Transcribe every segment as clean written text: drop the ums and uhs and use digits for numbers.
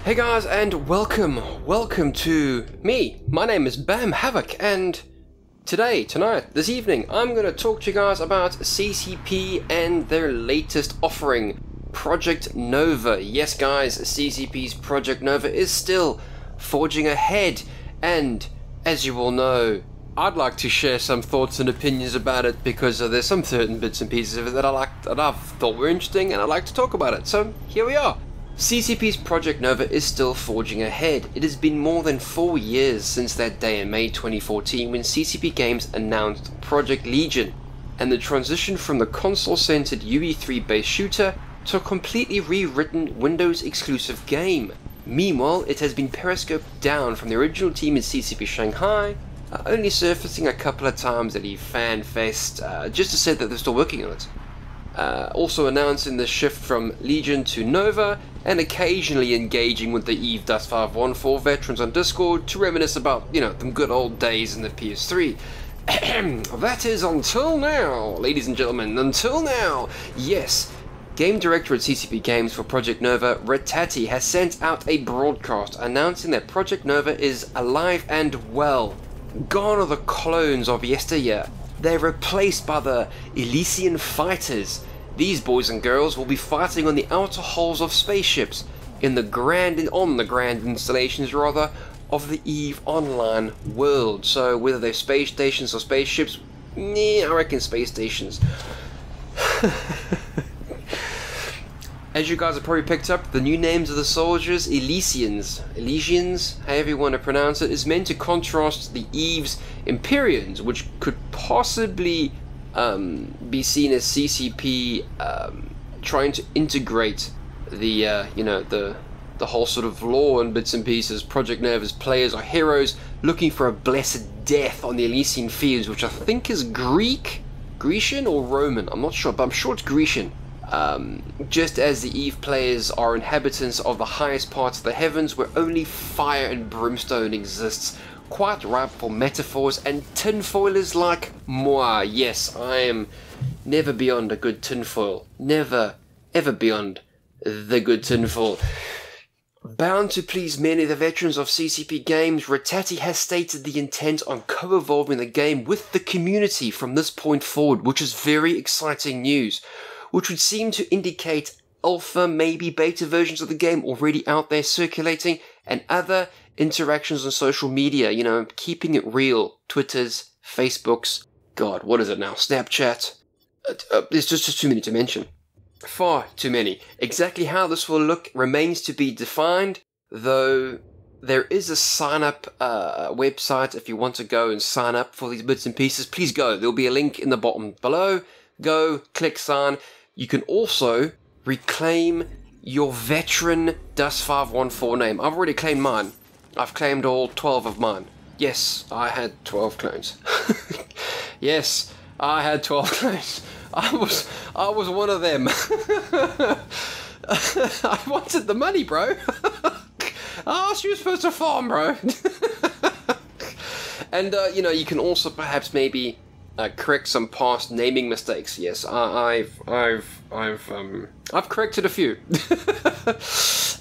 Hey guys, and welcome to me. My name is Bam Havoc, and tonight, this evening, I'm going to talk to you guys about CCP and their latest offering, Project Nova. Yes guys, CCP's Project Nova is still forging ahead, and as you all know, I'd like to share some thoughts and opinions about it because there's some certain bits and pieces of it that I've thought were interesting, and I'd like to talk about it. So here we are. CCP's Project Nova is still forging ahead. It has been more than 4 years since that day in May 2014 when CCP Games announced Project Legion, and the transition from the console-centered UE3-based shooter to a completely rewritten Windows-exclusive game. Meanwhile, it has been periscoped down from the original team in CCP Shanghai, only surfacing a couple of times at EVE Fan Fest, just to say that they're still working on it. Also announcing the shift from Legion to Nova, and occasionally engaging with the EVE Dust 514 veterans on Discord to reminisce about, them good old days in the PS3. That is until now, ladies and gentlemen, until now. Yes, Game Director at CCP Games for Project Nova, Retati, has sent out a broadcast announcing that Project Nova is alive and well. Gone are the clones of yesteryear. They're replaced by the Elysian fighters. These boys and girls will be fighting on the outer hulls of spaceships on the grand installations of the EVE Online world. So whether they're space stations or spaceships, I reckon space stations. As you guys have probably picked up, the new names of the soldiers, Elysians, however you want to pronounce it, is meant to contrast the EVE's Empyreans, which could possibly be seen as CCP trying to integrate the the whole sort of lore and bits and pieces. Project Nova's players are heroes looking for a blessed death on the Elysian fields, which I think is Grecian or Roman. I'm not sure, but I'm sure it's Grecian. Just as the EVE players are inhabitants of the highest parts of the heavens where only fire and brimstone exists, quite ripe for metaphors and tinfoilers like moi. Yes, I am never beyond a good tinfoil. Never, ever beyond the good tinfoil. Bound to please many of the veterans of CCP Games, Retati has stated the intent on co-evolving the game with the community from this point forward, which is very exciting news, which would seem to indicate alpha, maybe beta versions of the game already out there circulating, and other interactions on social media, keeping it real. Twitters, Facebooks, God, what is it now? Snapchat. There's just too many to mention. Far too many. Exactly how this will look remains to be defined, though there is a sign-up website. If you want to go and sign up for these bits and pieces, please go. There'll be a link in the bottom below. Go, click sign. You can also reclaim your veteran Dust 514 name. I've already claimed mine. I've claimed all 12 of mine. Yes, I had 12 clones. Yes, I had 12 clones. I was one of them. I wanted the money, bro. I asked you supposed to farm, bro. And you can also perhaps maybe correct some past naming mistakes. Yes, I've corrected a few.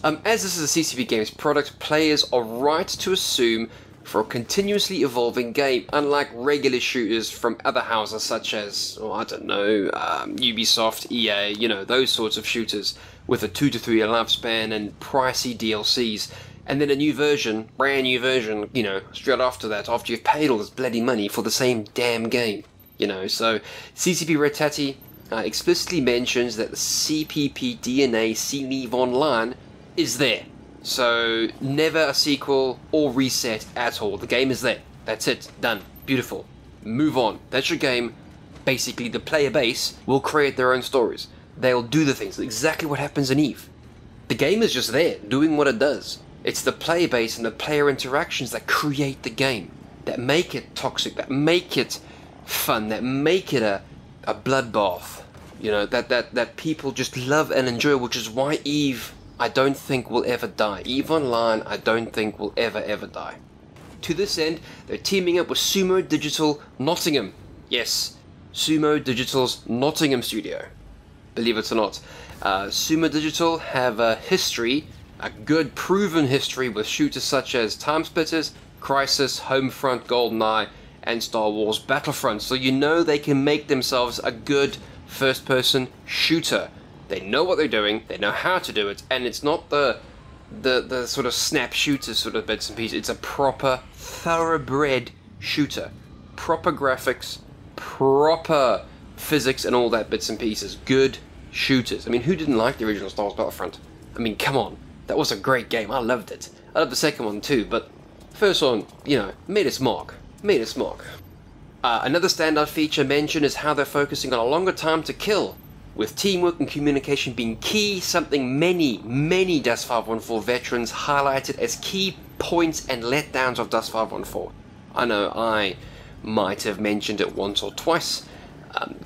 As this is a CCP Games product, players are right to assume for a continuously evolving game, unlike regular shooters from other houses such as, Ubisoft, EA, those sorts of shooters with a 2 to 3 year lifespan and pricey DLCs, and then a new version, brand new version, straight after that, after you've paid all this bloody money for the same damn game, So CCP Retati explicitly mentions that the CPP DNA seen EVE Online is there. So never a sequel or reset at all. The game is there. That's it. Done. Beautiful. Move on. That's your game. Basically, the player base will create their own stories. They'll do the things. Exactly what happens in EVE. The game is just there, doing what it does. It's the player base and the player interactions that create the game, that make it toxic, that make it fun, that make it a bloodbath. That people just love and enjoy, which is why EVE, I don't think, will ever die. EVE Online, I don't think, will ever die. To this end, they're teaming up with Sumo Digital Nottingham. Yes, Sumo Digital's Nottingham studio. Believe it or not. Sumo Digital have a history a good proven history with shooters such as Timesplitters, Crisis, Homefront, GoldenEye, and Star Wars Battlefront. So you know they can make themselves a good first-person shooter. They know what they're doing, they know how to do it, and it's not the sort of snap shooter sort of bits and pieces. It's a proper, thoroughbred shooter. Proper graphics, proper physics and all that bits and pieces. Good shooters. I mean, who didn't like the original Star Wars Battlefront? I mean, come on. That was a great game. I loved it. I loved the second one too, but the first one, you know, made its mark. Made its mark. Another standout feature mentioned is how they're focusing on a longer time to kill, with teamwork and communication being key, something many Dust 514 veterans highlighted as key points and letdowns of Dust 514. I know I might have mentioned it once or twice.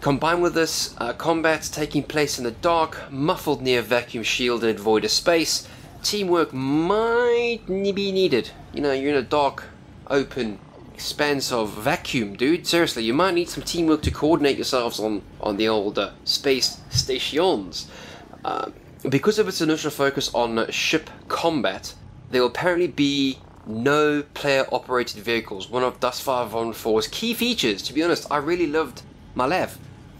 Combined with this, combat's taking place in the dark, muffled near vacuum shielded void of space, teamwork might be needed. You know, you're in a dark, open expanse of vacuum, dude. Seriously, you might need some teamwork to coordinate yourselves on the old space stations. Because of its initial focus on ship combat, there will apparently be no player-operated vehicles, one of Dust 514's key features. To be honest, I really loved Malev.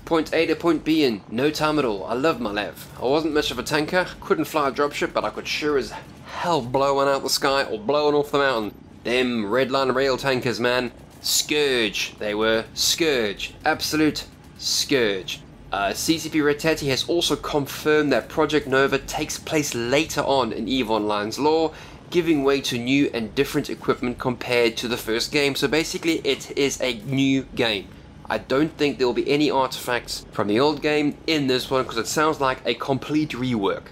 Point A to point B in no time at all. I loved Malev. I wasn't much of a tanker, couldn't fly a dropship, but I could sure as hell blow one out the sky or blow one off the mountain. Them redline rail tankers, man. Scourge. They were scourge. Absolute scourge. CCP Red Teddy has also confirmed that Project Nova takes place later on in EVE Online's lore, giving way to new and different equipment compared to the first game. So basically it is a new game. I don't think there will be any artifacts from the old game in this one, because it sounds like a complete rework.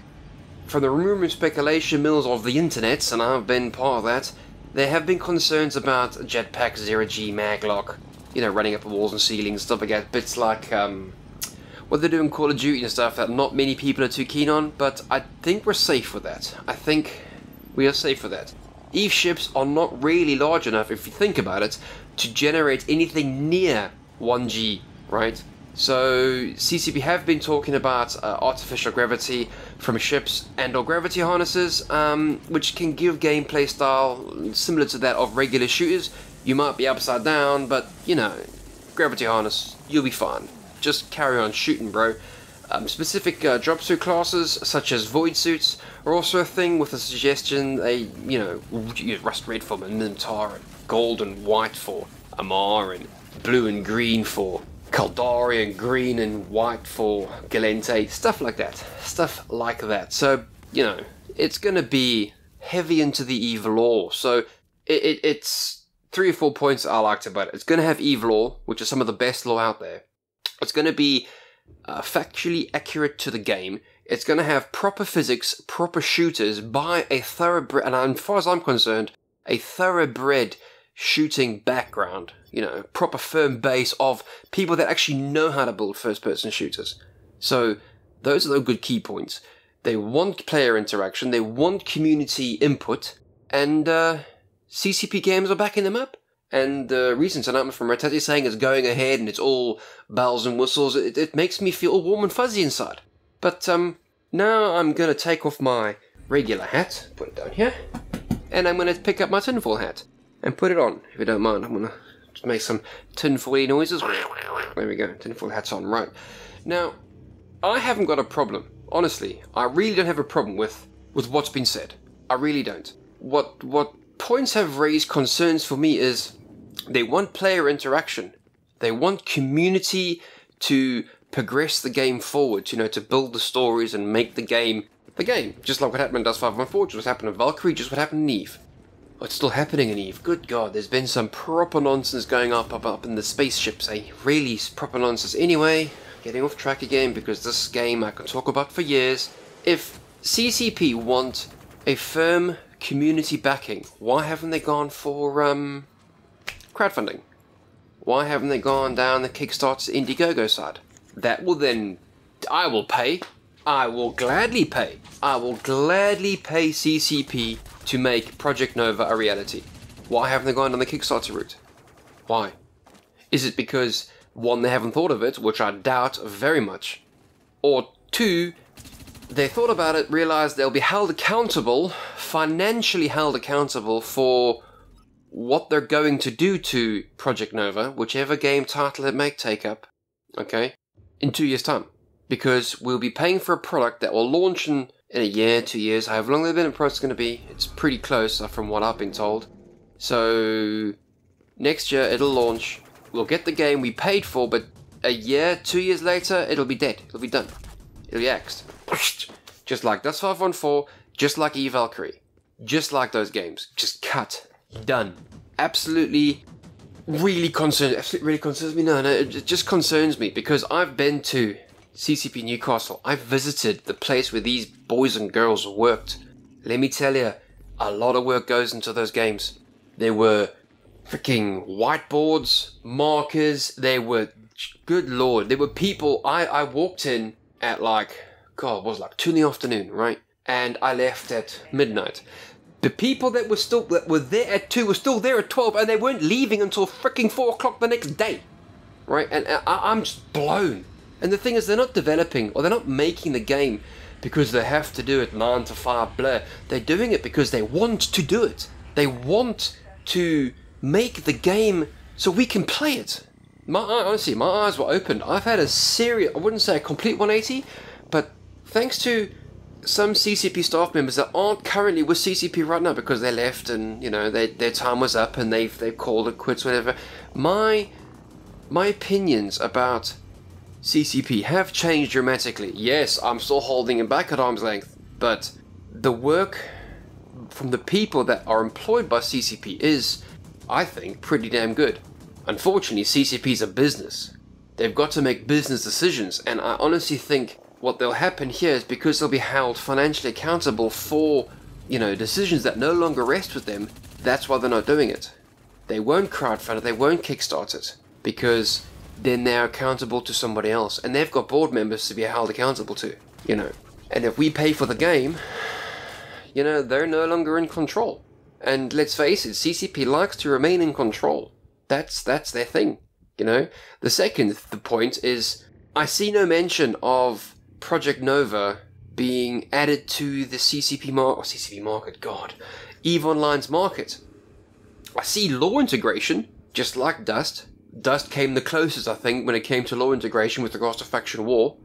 From the rumor and speculation mills of the internet, and I've been part of that, there have been concerns about jetpack, zero-G, maglock, you know, running up walls and ceilings, stuff like that. Bits like what they do in Call of Duty and stuff that not many people are too keen on, but I think we're safe with that. I think we are safe with that. EVE ships are not really large enough, if you think about it, to generate anything near 1G, right? So CCP have been talking about artificial gravity from ships and or gravity harnesses, which can give gameplay style similar to that of regular shooters. You might be upside down, but you know, gravity harness, you'll be fine. Just carry on shooting, bro. Specific drop suit classes, such as void suits, are also a thing, with a suggestion you know, rust red for Minotaur, and gold and white for Amar, and blue and green for Caldari, and green and white for Galente, stuff like that. Stuff like that. So, you know, it's going to be heavy into the EVE lore. So, it's 3 or 4 points I liked about it. It's going to have EVE lore, which is some of the best lore out there. It's going to be factually accurate to the game. It's going to have proper physics, proper shooters by a thoroughbred, and as far as I'm concerned, a thoroughbred shooting background. You know, proper firm base of people that actually know how to build first-person shooters. So those are the good key points. They want player interaction, they want community input, and CCP Games are backing them up. And the recent announcement from Red Teddy saying it's going ahead and it's all bells and whistles, it makes me feel all warm and fuzzy inside. But now I'm going to take off my regular hat, put it down here, and I'm going to pick up my tinfoil hat and put it on. If you don't mind, I'm going to just make some tinfoil noises. There we go, tinfoil hat's on. Right. Now, I haven't got a problem. Honestly, I really don't have a problem with what's been said. I really don't. What points have raised concerns for me is they want player interaction. They want community to progress the game forward, you know, to build the stories and make the game. Just like what happened in Dust 514, just what happened in Valkyrie, just what happened in EVE. Oh, it's still happening in EVE. Good God, there's been some proper nonsense going up in the spaceships, eh? Really proper nonsense. Anyway, getting off track again, because this game I can talk about for years. If CCP want a firm community backing, why haven't they gone for crowdfunding? Why haven't they gone down the Kickstarter Indiegogo side? That will then, I will pay. I will gladly pay. I will gladly pay CCP to make Project Nova a reality. Why haven't they gone down the Kickstarter route? Why? Is it because, one, they haven't thought of it, which I doubt very much, or two, they thought about it, realized they'll be held accountable, financially held accountable for what they're going to do to Project Nova, whichever game title it may take up, okay, in 2 years' time. Because we'll be paying for a product that will launch in a year, 2 years, however long the development process is going to be. It's pretty close from what I've been told. So next year it'll launch. We'll get the game we paid for, but a year, 2 years later, it'll be dead. It'll be done. It'll be axed. Just like Dust 514, just like E-Valkyrie. Just like those games. Just cut. Done. Absolutely, really concerns me. No, it just concerns me because I've been to CCP Newcastle. I've visited the place where these boys and girls worked. Let me tell you, a lot of work goes into those games. There were freaking whiteboards, markers, good lord, there were people, I walked in at like, God, it was like 2 in the afternoon, right? And I left at midnight. The people that were there at 2 were still there at 12, and they weren't leaving until freaking 4 o'clock the next day, right? And I'm just blown. And the thing is, they're not developing, or they're not making the game because they have to do it 9 to 5, blah. They're doing it because they want to do it. They want to make the game so we can play it. Honestly, my eyes were opened. I've had a serious, I wouldn't say a complete 180, but thanks to some CCP staff members that aren't currently with CCP right now because they left and, you know, their time was up and they've called it quits, whatever. My opinions about CCP have changed dramatically. Yes, I'm still holding it back at arm's length, but the work from the people that are employed by CCP is, I think, pretty damn good. Unfortunately, CCP is a business. They've got to make business decisions, and I honestly think what will happen here is because they'll be held financially accountable for, you know, decisions that no longer rest with them, that's why they're not doing it. They won't crowdfund it, they won't kickstart it, because then they're accountable to somebody else, and they've got board members to be held accountable to, you know. And if we pay for the game, you know, they're no longer in control. And let's face it, CCP likes to remain in control. That's their thing, you know. The point is, I see no mention of Project Nova being added to the CCP Market, God, EVE Online's market. I see law integration, just like Dust. Dust came the closest, I think, when it came to law integration with regards to faction war.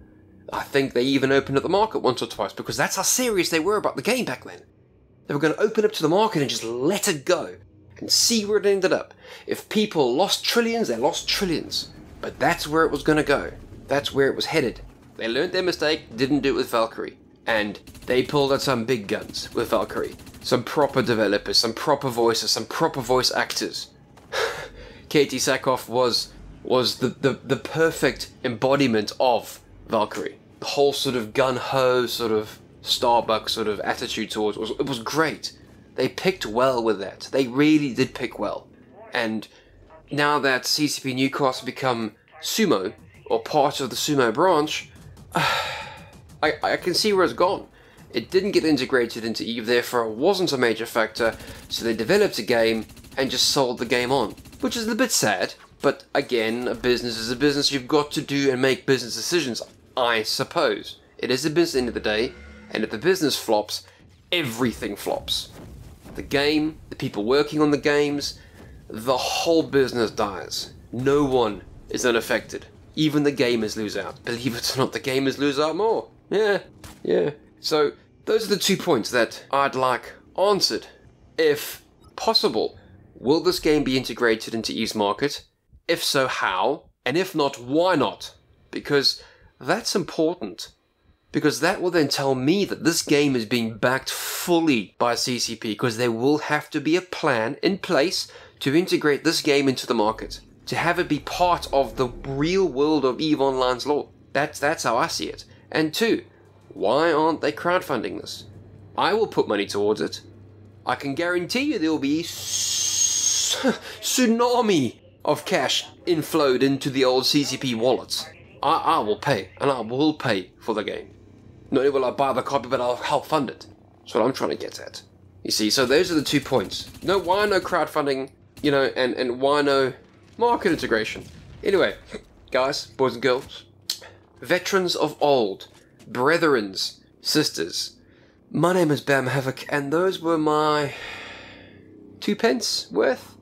I think they even opened up the market once or twice, because that's how serious they were about the game back then. They were going to open up to the market and just let it go, and see where it ended up. If people lost trillions, they lost trillions. But that's where it was going to go. That's where it was headed. They learned their mistake, didn't do it with Valkyrie. And they pulled out some big guns with Valkyrie. Some proper developers, some proper voices, some proper voice actors. Katie Sackhoff was the perfect embodiment of Valkyrie. The whole sort of gun-ho, sort of Starbucks sort of attitude towards it was great. They picked well with that. They really did pick well. And now that CCP Newcastle become Sumo, or part of the Sumo branch, I can see where it's gone. It didn't get integrated into EVE, therefore it wasn't a major factor, so they developed a game and just sold the game on. Which is a bit sad, but again, a business is a business. You've got to do and make business decisions, I suppose. It is a business at the end of the day, and if the business flops, everything flops. The game, the people working on the games, the whole business dies. No one is unaffected. Even the gamers lose out. Believe it or not, the gamers lose out more. Yeah. So, those are the 2 points that I'd like answered. If possible, will this game be integrated into EVE's market? If so, how? And if not, why not? Because that's important. Because that will then tell me that this game is being backed fully by CCP, because there will have to be a plan in place to integrate this game into the market. To have it be part of the real world of EVE Online's lore. That's how I see it. And 2, why aren't they crowdfunding this? I will put money towards it. I can guarantee you there will be tsunami of cash inflowed into the old CCP wallets. I will pay, and I will pay for the game. Not only will I buy the copy, but I'll help fund it. That's what I'm trying to get at. You see, so those are the 2 points. Why no crowdfunding, you know, and why no market integration? Anyway, guys, boys and girls, veterans of old, brethrens, sisters. My name is Bam Havoc, and those were my 2 pence worth,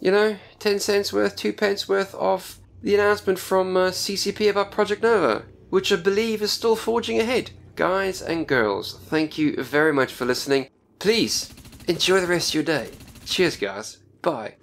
10 cents worth, 2 pence worth of the announcement from CCP about Project Nova, which I believe is still forging ahead. Guys and girls, thank you very much for listening. Please, enjoy the rest of your day. Cheers, guys. Bye.